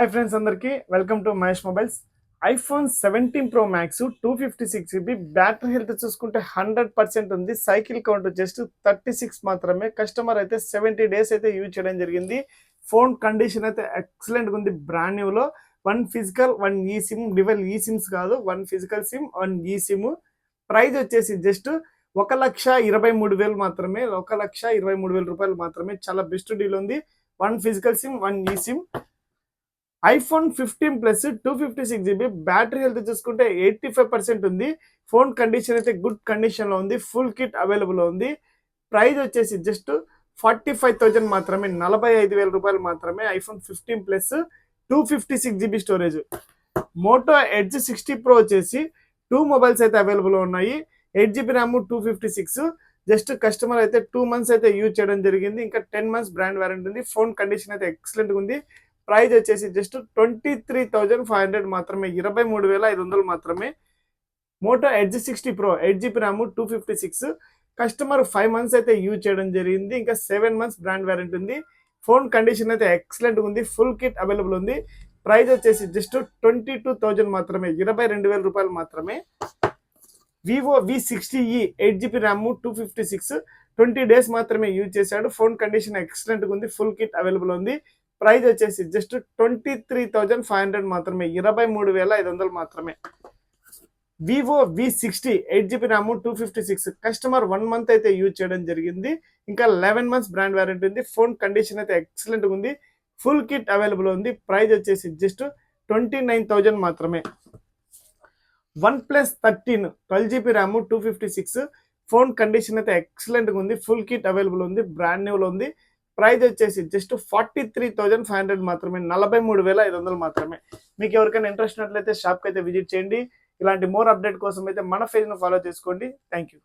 Hi friends అందరికీ welcome to Mahesh mobiles. IPhone 17 pro max 256 GB battery health చూసుకుంటే 100% ఉంది. Cycle count just 36 మాత్రమే. Customer అయితే 70 డేస్ అయితే యూజ్ చేయడం జరిగింది. ఫోన్ కండిషన్ అయితే ఎక్సలెంట్గా ఉంది. బ్రాండ్ న్యూలో 1 ఫిజికల్ 1 ఈ సిమ్, డివెల్ ఈ సిమ్స్ కాదు, 1 ఫిజికల్ సిమ్ 1 ఈ సిమ్. ప్రైస్ వచ్చేసి జస్ట్ 1,23,000 మాత్రమే. 1,23,000 రూపాయలు మాత్రమే. చాలా బెస్ట్ డీల్ ఉంది. 1 ఫిజికల్ సిమ్ 1 ఈ sim. IPhone 15 plus 256 GB battery health చూసుకుంటే 85% ఉంది. ఫోన్ కండిషన్ అయితే గుడ్ కండిషన్లో ఉంది. ఫుల్ కిట్ అవైలబుల్ ఉంది. ప్రైస్ వచ్చేసి జస్ట్ 45,000 మాత్రమే. 45,000 రూపాయలు మాత్రమే. IPhone 15 plus 256 GB storage. Moto Edge 60 pro వచ్చేసి 2 మొబైల్స్ అయితే అవైలబుల్ ఉన్నాయి. 8GB RAM 256. జస్ట్ కస్టమర్ అయితే 2 మంత్స్ అయితే యూజ్ చేయడం జరిగింది. ఇంకా 10 మంత్స్ బ్రాండ్ వారంటీ ఉంది. ఫోన్ కండిషన్ అయితే ఎక్సలెంట్గా ఉంది. ప్రైస్ వచ్చేసి జస్ట్ 23,500 మాత్రమే. 23,500 మాత్రమే. Moto Edge 60 pro 8GB RAM 256. Customer 5 months అయితే యూజ్ చేయడం జరిగింది. ఇంకా 7 మంత్స్ బ్రాండ్ వారంటీ ఉంది. ఫోన్ కండిషన్ అయితే ఎక్సలెంట్గా ఉంది. ఫుల్ కిట్ అవైలబుల్ ఉంది. ప్రైస్ వచ్చేసి జస్ట్ 22,000 మాత్రమే. 22,000 రూపాయలు మాత్రమే. Vivo V60e 8GB RAM 256. 20 days మాత్రమే యూజ్ చేశాడు. ఫోన్ కండిషన్ ఎక్సలెంట్గా ఉంది. ఫుల్ కిట్ అవైలబుల్ ఉంది. ప్రైస్ వచ్చేసి జస్ట్ 23,500 మాత్రమే. 23,500 మాత్రమే. Vivo V60 8GB RAM 256. Customer 1 month అయితే యూజ్ చేయడం జరిగింది. ఇంకా 11 మంత్స్ బ్రాండ్ వారంటీ ఉంది. ఫోన్ కండిషన్ అయితే ఎక్సలెంట్గా ఉంది. ఫుల్ కిట్ అవైలబుల్ ఉంది. ప్రైస్ వచ్చేసి జస్ట్ 29,000 మాత్రమే. OnePlus 13 12GB RAM 256. Phone condition అయితే ఎక్సలెంట్గా ఉంది. ఫుల్ కిట్ అవైలబుల్ ఉంది. బ్రాండ్ న్యూలో ఉంది. ప్రైస్ వచ్చేసి జస్ట్ 43,500 మాత్రమే. 43,500 మాత్రమే. మీకు ఎవరికైనా ఇంట్రెస్ట్ ఉన్నట్లయితే షాప్కి అయితే విజిట్ చేయండి. ఇలాంటి మోర్ అప్డేట్ కోసం అయితే మన పేజ్ను ఫాలో చేసుకోండి. Thank you.